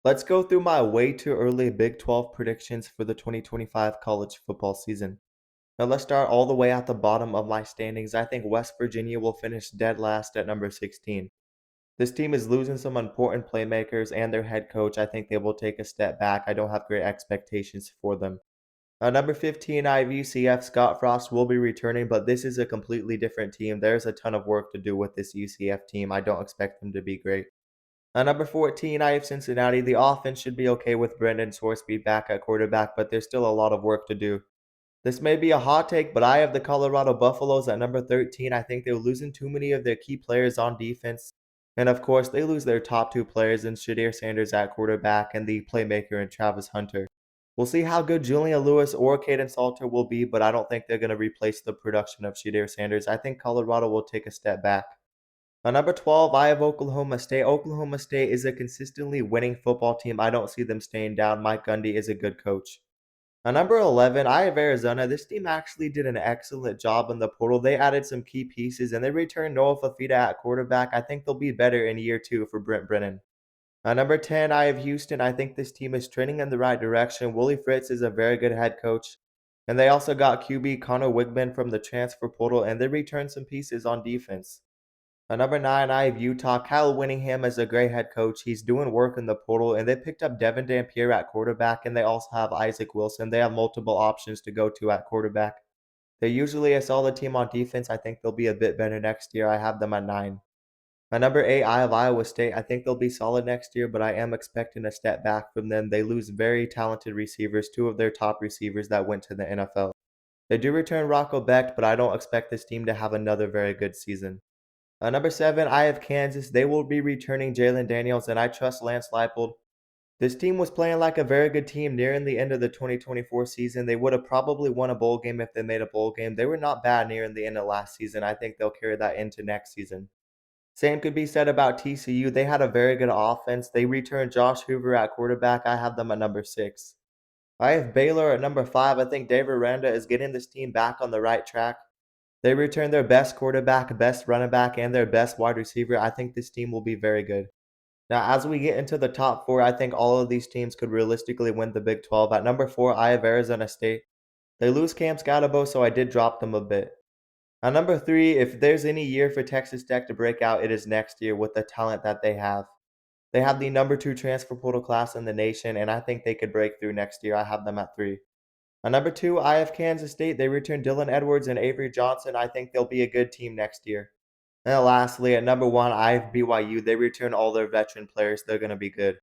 Let's go through my way too early Big 12 predictions for the 2025 college football season. Now let's start all the way at the bottom of my standings. I think West Virginia will finish dead last at number 16. This team is losing some important playmakers and their head coach. I think they will take a step back. I don't have great expectations for them. Number 15, I have UCF. Scott Frost will be returning, but this is a completely different team. There's a ton of work to do with this UCF team. I don't expect them to be great. Number 14, I have Cincinnati. The offense should be okay with Brendan Sorsby back at quarterback, but there's still a lot of work to do. This may be a hot take, but I have the Colorado Buffaloes at number 13. I think they're losing too many of their key players on defense. And of course, they lose their top two players in Shadir Sanders at quarterback and the playmaker in Travis Hunter. We'll see how good Julian Lewis or Caden Salter will be, but I don't think they're going to replace the production of Shadir Sanders. I think Colorado will take a step back. Number 12, I have Oklahoma State. Oklahoma State is a consistently winning football team. I don't see them staying down. Mike Gundy is a good coach. Number 11, I have Arizona. This team actually did an excellent job in the portal. They added some key pieces and they returned Noah Fafita at quarterback. I think they'll be better in year two for Brent Brennan. Number 10, I have Houston. I think this team is trending in the right direction. Willie Fritz is a very good head coach. And they also got QB Connor Wigman from the transfer portal, and they returned some pieces on defense. Number 9, I have Utah. Kyle Winningham is a great head coach. He's doing work in the portal, and they picked up Devin Dampier at quarterback, and they also have Isaac Wilson. They have multiple options to go to at quarterback. They're usually a solid team on defense. I think they'll be a bit better next year. I have them at 9. At number 8, I have Iowa State. I think they'll be solid next year, but I am expecting a step back from them. They lose very talented receivers, two of their top receivers that went to the NFL. They do return Rocco Becht, but I don't expect this team to have another very good season. Number 7, I have Kansas. They will be returning Jalen Daniels, and I trust Lance Leipold. This team was playing like a very good team nearing the end of the 2024 season. They would have probably won a bowl game if they made a bowl game. They were not bad nearing the end of last season. I think they'll carry that into next season. Same could be said about TCU. They had a very good offense. They returned Josh Hoover at quarterback. I have them at number 6. I have Baylor at number 5. I think Dave Aranda is getting this team back on the right track. They returned their best quarterback, best running back, and their best wide receiver. I think this team will be very good. Now, as we get into the top 4, I think all of these teams could realistically win the Big 12. At number 4, I have Arizona State. They lose Cam Scatterbo, so I did drop them a bit. At number 3, if there's any year for Texas Tech to break out, it is next year with the talent that they have. They have the number 2 transfer portal class in the nation, and I think they could break through next year. I have them at 3. At number 2, I have Kansas State. They return Dylan Edwards and Avery Johnson. I think they'll be a good team next year. And lastly, at number 1, I have BYU. They return all their veteran players. They're going to be good.